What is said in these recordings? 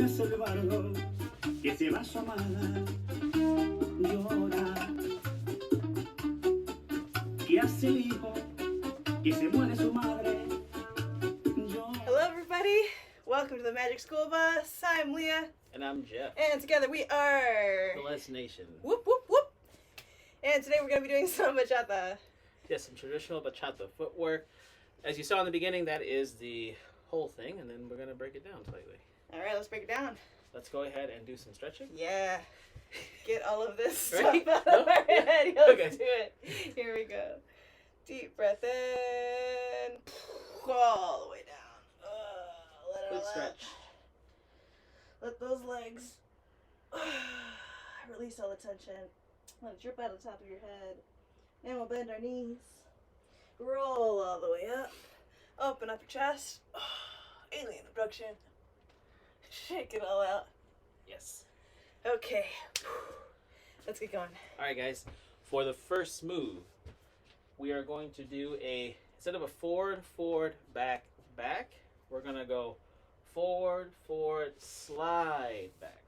es el bardo que se va su amada, llora. ¿Qué hace el hijo que se muere su madre? Llora. Hello everybody, welcome to the Magic School Bus. I'm Leah. And I'm Jeff. And together we are... The Les Nation. Whoop, whoop, whoop. And today we're going to be doing some bachata. Yes, some traditional bachata footwork. As you saw in the beginning, that is the whole thing, and then we're going to break it down slightly. Alright, let's break it down. Let's go ahead and do some stretching. Yeah. Get all of this stuff Ready? out of our head. Let's Okay. do it. Here we go. Deep breath in. All the way down. Let it Good all out. stretch. Let those legs release all the tension. Let it drip out of the top of your head. And we'll bend our knees. Roll all the way up. Open up your chest. Alien abduction. Shake it all out. Yes. Okay. Let's get going. All right, guys. For the first move, we are going to do instead of a forward, forward, back, back, we're going to go forward, forward, slide back.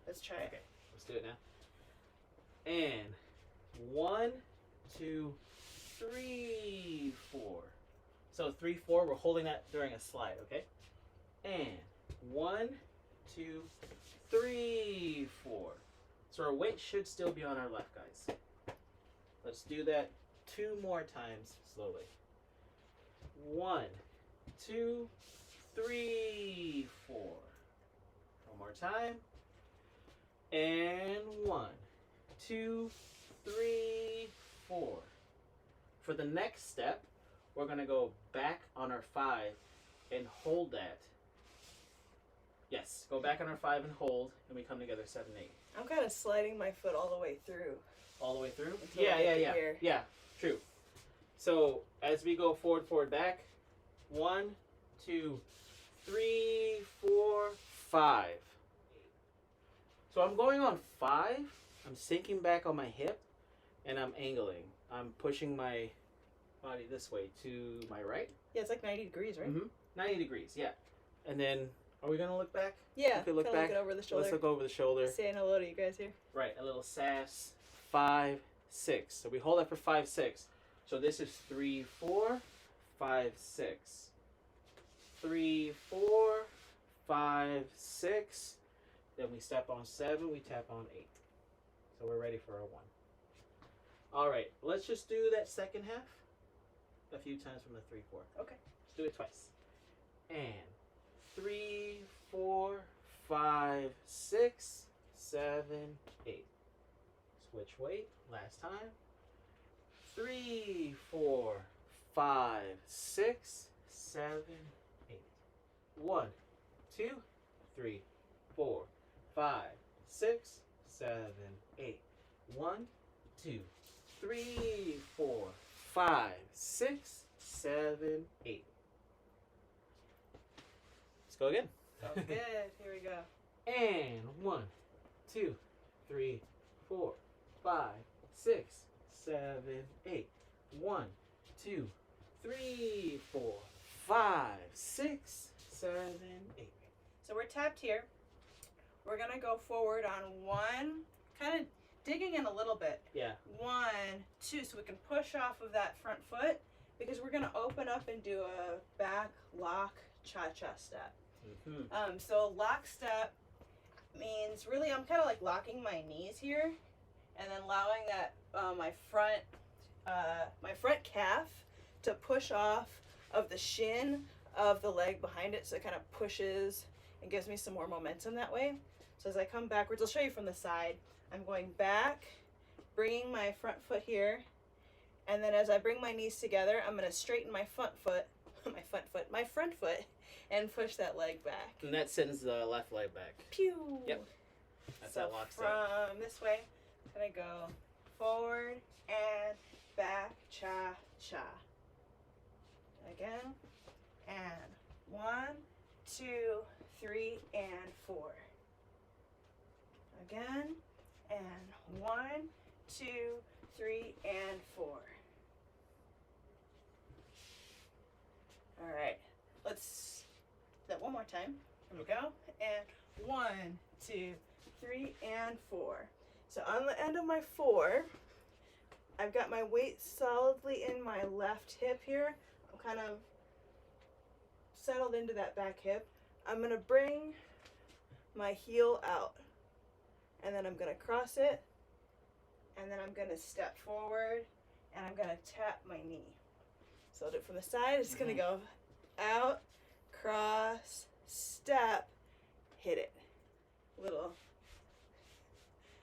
Let's try it. Okay, let's do it now. And 1, 2, 3, 4. So 3, 4, we're holding that during a slide, okay? And 1, 2, 3, 4. So our weight should still be on our left, guys. Let's do that 2 more times slowly. 1, 2, 3, 4. One more time. And 1, 2, 3, 4. For the next step, we're going to go back on our 5 and hold that. Yes, go back on our 5 and hold, and we come together 7, 8. I'm kind of sliding my foot all the way through. All the way through? Until Yeah, I get yeah. here. Yeah, true. So as we go forward, forward, back, 1, 2, 3, 4, 5. So I'm going on 5. I'm sinking back on my hip, and I'm angling. I'm pushing my body this way to my right. Yeah, it's like 90 degrees, right? 90 degrees, yeah. And then, are we going to look back? Yeah, Okay, look kinda back. looking over the shoulder. Let's look over the shoulder. Saying hello to you guys here. Right, a little sass. 5, 6. So we hold that for 5, 6. So this is 3, 4, 5, 6. 3, 4, 5, 6. Then we step on 7, we tap on 8. So we're ready for a 1. All right, let's just do that second half a few times from the 3, 4. Okay. Let's do it twice. And 3, 4, 5, 6, 7, 8. Switch weight. Last time. 3, 4, 5, 6, 7, 8. 1, 2, 3, 4, 5, 6, 7, 8. 1, 2, 3, 4, 5, 6, 7, 8. Let's go again. Sounds good. Here we go. And 1, 2, 3, 4, 5, 6, 7, 8. 1, 2, 3, 4, 5, 6, 7, 8. So we're tapped here. We're going to go forward on 1, kind of digging in a little bit. Yeah. 1, 2, so we can push off of that front foot because we're going to open up and do a back lock cha-cha step. So lock step means really I'm kind of like locking my knees here and then allowing that my front calf to push off of the shin of the leg behind it, so it kind of pushes and gives me some more momentum that way. So as I come backwards, I'll show you from the side. I'm going back, bringing my front foot here, and then as I bring my knees together, I'm going to straighten my front foot, and push that leg back. And that sends the left leg back. Pew! Yep. That's So that lock step. from this way, I'm going to go forward and back, cha-cha. Again, and 1, 2, 3, and 4. Again, and 1, 2, 3, and 4. All right, let's do that one more time. Here we go. And 1, 2, 3, and 4. So on the end of my 4, I've got my weight solidly in my left hip here. I'm kind of settled into that back hip. I'm going to bring my heel out, and then I'm going to cross it, and then I'm going to step forward, and I'm going to tap my knee. So I'll do it from the side. It's going to go out, cross, step, hit it. Little.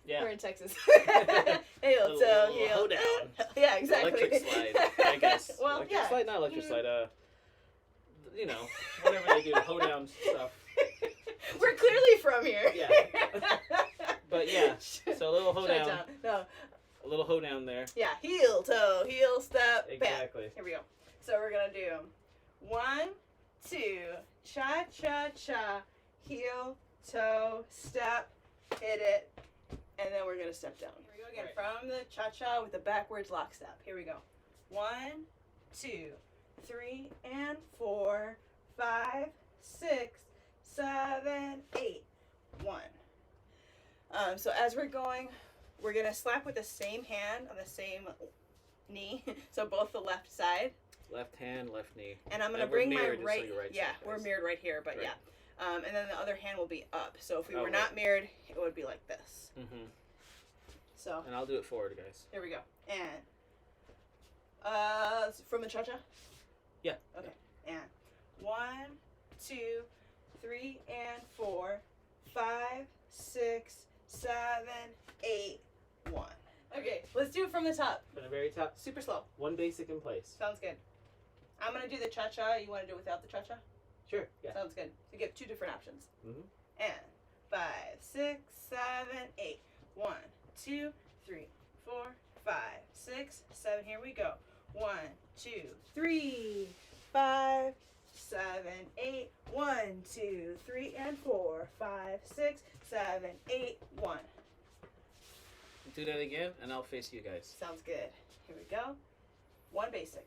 Yeah. We're in Texas. Heel, Little toe, heel. hoe down. Yeah, exactly. Electric slide, I guess. Well, electric yeah. slide, not electric slide. You know, whatever they do, hoe down stuff. We're clearly from here. Yeah. But yeah, so a little hoe Shut down. No. A little hoe down there. Yeah, heel, toe, heel, step, Exactly. bam. Here we go. So we're gonna do 1, 2, cha cha cha, heel, toe, step, hit it, and then we're gonna step down. Here we go again from the cha cha with the backwards lock step. Here we go. 1, 2, 3, and 4, 5, 6, 7, 8, 1. So as we're going, we're gonna slap with the same hand on the same knee, so both the left side. Left hand, left knee. And I'm gonna And bring we're my mirrored, just so right. you're right Yeah, side, we're guys. mirrored right here, but Right. yeah. And then the other hand will be up. So if we Oh, were right. not mirrored, it would be like this. Mm-hmm. So And I'll do it forward, guys. here we go. And from the cha-cha. Yeah. Okay. And 1, 2, 3, and 4, 5, 6, 7, 8, 1. Okay, let's do it from the top. From the very top, Super slow. one basic in place. Sounds good. I'm gonna do the cha-cha. You want to do it without the cha-cha? Sure. Yeah. Sounds good. So give 2 different options. Mm-hmm. And 5, 6, 7, 8. 1, 2, 3, 4, 5, 6, 7. Here we go. 1, 2, 3, 5, 7, 8. 1, 2, 3, and 4, 5, 6, 7, 8. 1. Do that again, and I'll face you guys. Sounds good. Here we go. 1 basic.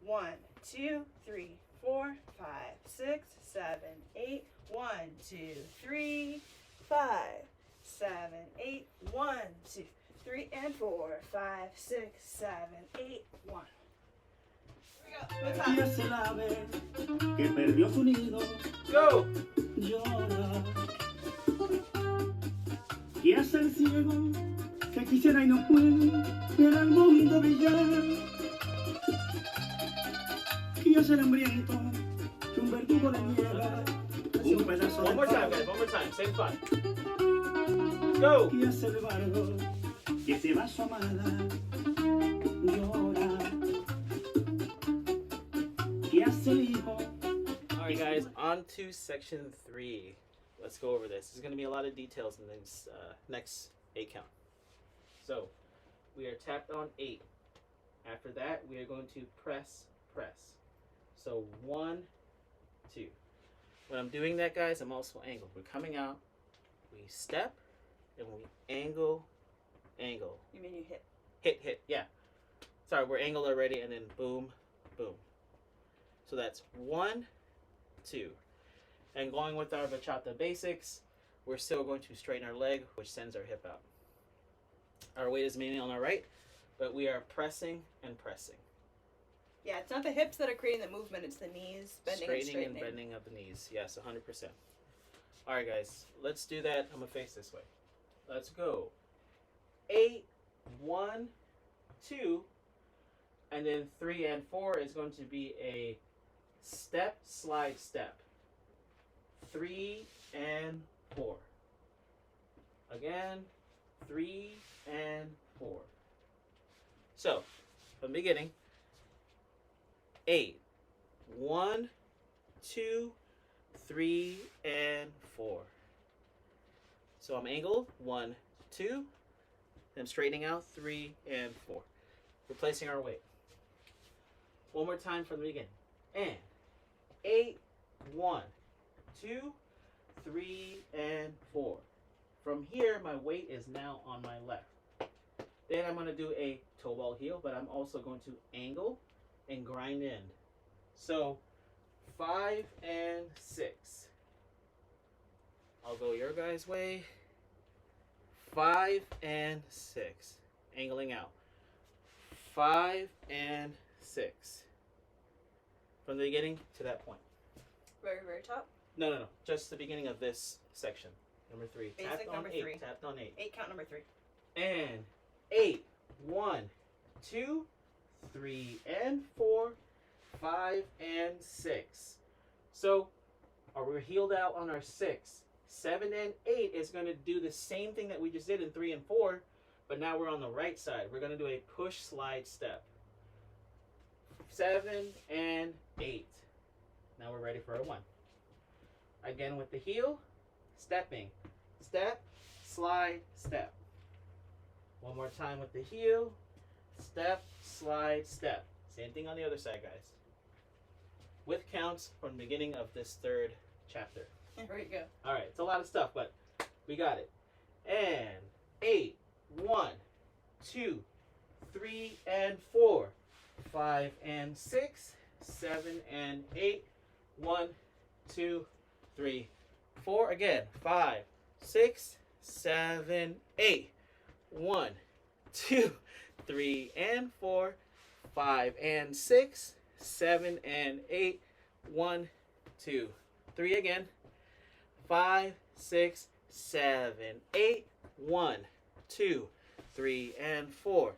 1, 2, 3, 4, 5, 6, 7, 8. 1, 2, 3, 5, 7, 8. 1, 2, 3, and 4, 5, 6, 7, 8. 1. Here we go. Y es el ave que perdió su nido, Go! llora. ¿Qué hace el ciego que quisiera y no puede ver al mundo brillar? ¿Qué hace el hambriento que un verdugo le niega un pedazo One de more time, pan? guys. One more time. Same spot. Go! ¿Qué hace el bardo que se va a su amada? Llora. ¿Qué hace el hijo? Alright, guys, on to section 3. Let's go over this. There's going to be a lot of details in this next 8 count. So, we are tapped on 8. After that, we are going to press. So, 1, 2. When I'm doing that, guys, I'm also angled. We're coming out, we step, and we angle. You mean you hit? Hit, yeah. Sorry, we're angled already, and then boom, boom. So that's 1, 2. And going with our bachata basics, we're still going to straighten our leg, which sends our hip out. Our weight is mainly on our right, but we are pressing and pressing. Yeah, it's not the hips that are creating the movement, it's the knees bending and straightening. And bending of the knees. Yes, 100%. All right, guys, let's do that. I'm going to face this way. Let's go. 8, 1, 2, and then 3 and 4 is going to be a step, slide, step. 3 and 4. Again, 3 and 4. So, from the beginning, 8, 1, 2, 3, and 4. So I'm angled, 1, 2, then straightening out, 3 and 4. Replacing our weight. One more time from the beginning. And 8, 1, 2, 3, and 4. From here, my weight is now on my left. Then I'm going to do a toe ball heel, but I'm also going to angle and grind in. So 5 and 6. I'll go your guys' way. 5 and 6. Angling out. 5 and 6. From the beginning to that point. Very, very top. No. Just the beginning of this section. Number 3. Basic Tapped on number 8. 3. Tapped on 8. 8 count number 3. And 8. 1, 2, 3, and 4, 5, and 6. So, we're heeled out on our 6. 7 and 8 is going to do the same thing that we just did in 3 and 4, but now we're on the right side. We're going to do a push slide step. 7 and 8. Now we're ready for a 1. Again with the heel, stepping. Step, slide, step. One more time with the heel, step, slide, step. Same thing on the other side, guys. With counts from the beginning of this 3rd chapter. There we go. All right, it's a lot of stuff, but we got it. And 8, 1, 2, 3, and 4, 5 and 6, 7 and 8, 1, 2, 3, 4. Again, 5, 6, 7, 8. 1, 2, 3, and 4, 5 and 6, 7 and 8, 1, 2, 3 again. 5, 6, 7, 8, 1, 2, 3, and 4,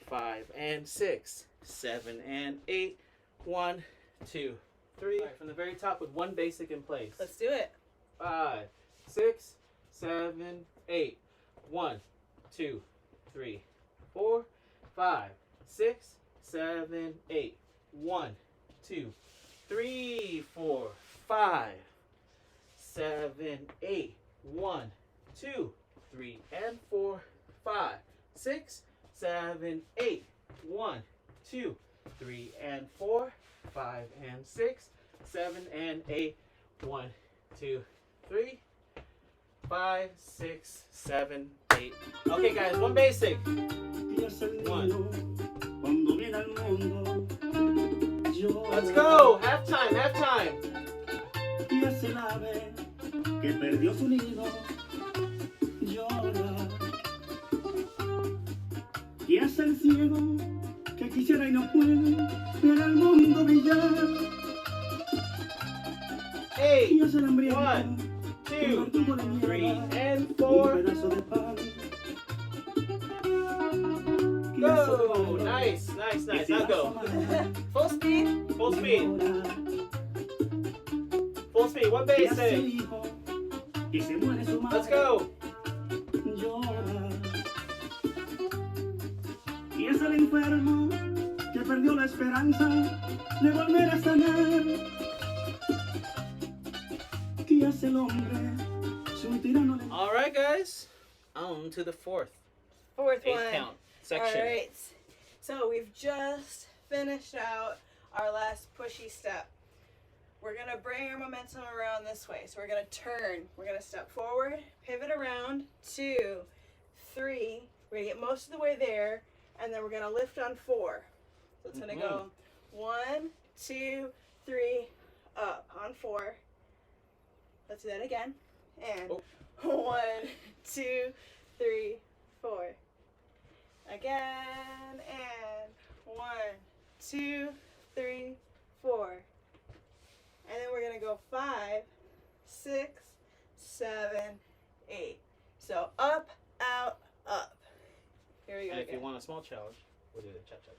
5 and 6, 7 and 8, 1, 2, 3. All right, from the very top with one basic in place. Let's do it. 5, 6, 7, 8. 1, 2, 3, 4, 5, 6, 7, 8. 1, 2, 3, 4, 5, 7, 8. 1, 2, 3, and 4, 5, 6, 7, 8. 1, 2, 3, and 4, 5 and 6, 7 and 8. 1, 2, 3, 5, 6, 7, 8. Okay, guys, one basic. Let's go. Halftime, halftime. Y es el ave que perdió su nido, llora. Y es el ciego que quisiera y no puede ver al mundo brillar. 8, Y es el hambriento 1, que 2, mantuvo la 3, niebla, and un 4. pedazo de pan. Go. Nice, nice, nice. Now go. Full speed. Full speed. Full speed. One basic. Let's go. Llora. Y es el enfermo que perdió la esperanza de volver a sanar. Y es el hombre, su tirano le... All right, guys. On to the 4th. 4th 8th one. count section. All right. So we've just finished out our last pushy step. We're going to bring our momentum around this way. So we're going to turn. We're going to step forward, pivot around, 2, 3. We're going to get most of the way there, and then we're going to lift on 4. So it's going to go 1, 2, 3, up on 4. Let's do that again. And 1, 2, 3, 4. Again, and 1, 2, 3, 4. And then we're gonna go 5, 6, 7, 8. So up, out, up. Here we go. And if you again. want a small challenge, we'll do the cha-cha.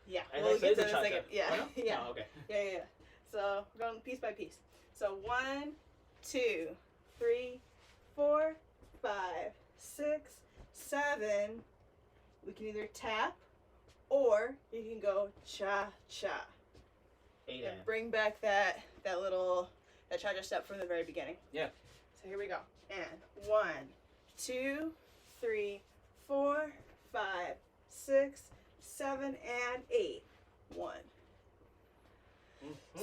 Yeah, And we'll actually, get to it's that a in a second. cha-cha. Yeah, Oh, no? yeah. Oh, okay. Yeah. So we're going piece by piece. So 1, 2, 3, 4, 5, 6, 7. We can either tap or you can go cha-cha. 8 And bring back that cha-cha step from the very beginning. Yeah. So here we go. And 1, 2, 3, 4, 5, 6, 7, and 8. 1.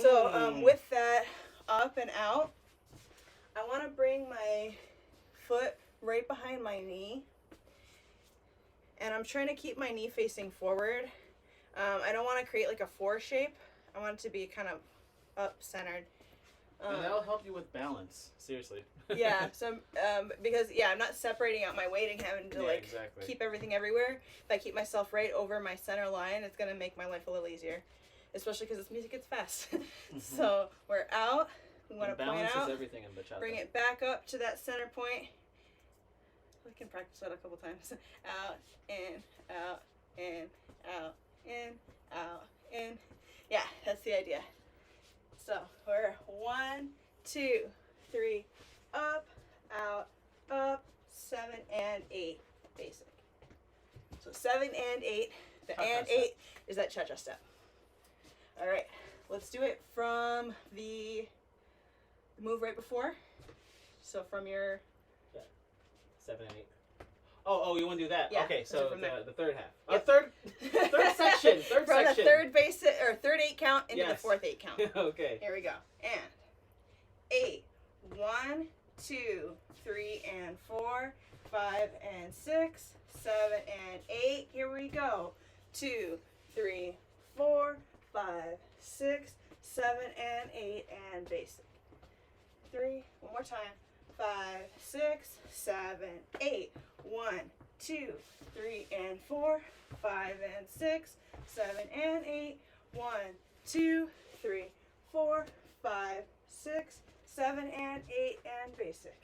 So with that up and out, I want to bring my foot right behind my knee. And I'm trying to keep my knee facing forward. I don't want to create like a 4 shape. I want it to be kind of up centered. And that'll help you with balance. Seriously. Yeah. So because I'm not separating out my weight and having to exactly. keep everything everywhere. If I keep myself right over my center line, it's gonna make my life a little easier, especially because this music gets fast. So we're out. We want to point out. Balance is everything in bachata. Bring it back up to that center point. We can practice that a couple times. Out, in, out, in, out, in, out, in. Yeah, that's the idea. So we're 1, 2, 3, up, out, up, 7 and 8, basic. So 7 and 8. The Cha-cha and 8 is that cha-cha step. All right, let's do it from the move right before. So from your 7 and 8. Oh, you want to do that? Yeah, okay, so from there. the third half. Yep. Third section. Third from section. the third basic or third 8 count into the Yes. fourth 8 count. Okay. Here we go. And 8. 1, 2, 3 and 4, 5 and 6, 7 and 8. Here we go. 2, 3, 4, 5, 6, 7 and 8 and basic. 3. One more time. 5, 6, 7, 8. 1, 2, 3 and 4, 5 and 6, 7 and 8. 1, 2, 3, 4, 5, 6, 7 and 8 and basic.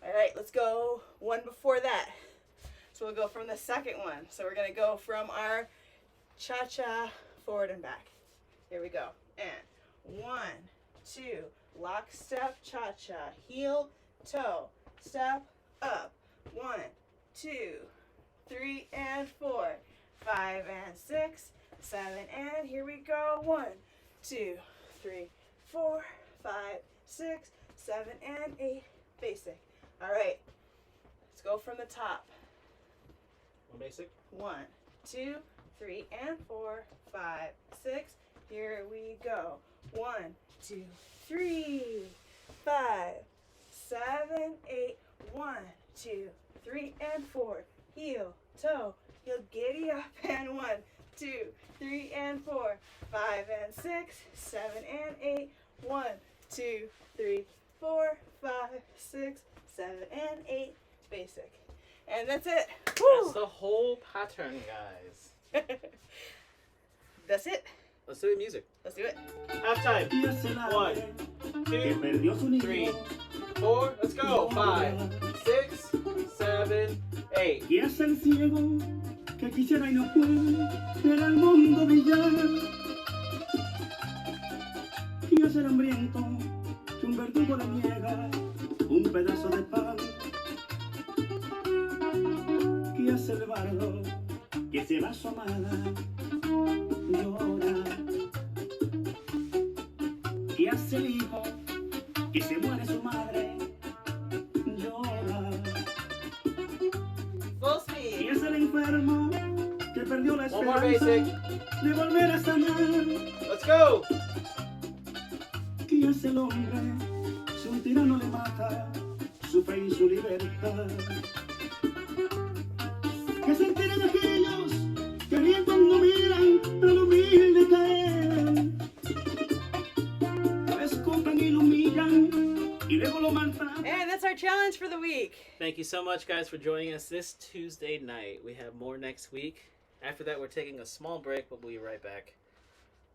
All right, let's go one before that. So we'll go from the second one. So we're gonna go from our cha-cha forward and back. Here we go. And 1, 2, lockstep cha-cha, heel, toe, step up. 1, 2, 3 and 4, 5 and 6, 7 and here we go. 1, 2, 3, 4, 5, 6, 7 and 8, basic. All right, let's go from the top. One basic. 1, 2, 3 and 4, 5, 6. Here we go. 1, 2, 3, 5, 7, 8. 1, 2, 3 and 4. Heel, toe, heel, giddy up and 1, 2, 3 and 4, 5 and 6, 7 and 8. 1, 2, 3, 4, 5, 6, 7 and 8. Basic. And that's it. That's Woo! the whole pattern, guys. That's it. Let's do the music. Let's do it. Halftime. 1, 2, 3, 4. Let's go. 5, 6, 7, 8. Y es el ciego que quisiera y no puede ver al mundo brillar. Y es el hambriento que un verdugo le niega un pedazo de pan. Y es el bardo que se va a su amada llora. Y es el hijo que se muere su madre llora. Full Y speed. es el enfermo que perdió la One more esperanza basic. de volver a sanar. Let's go. Y es el hombre, si un tirano le mata su fe y su libertad. Que sentirán aquellos que bien cuando miran al humilde caer. Lo escupen y lo humillan y luego lo maltratan. And that's our challenge for the week. Thank you so much, guys, for joining us this Tuesday night. We have more next week. After that, we're taking a small break, but we'll be right back.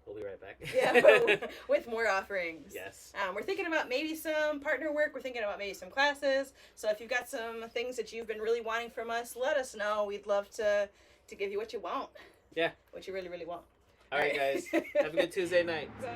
We'll be right back. Yeah, with more offerings. Yes. We're thinking about maybe some partner work. We're thinking about maybe some classes. So if you've got some things that you've been really wanting from us, let us know. We'd love to give you what you want. Yeah. What you really, really want. All right, guys. Have a good Tuesday night. Bye.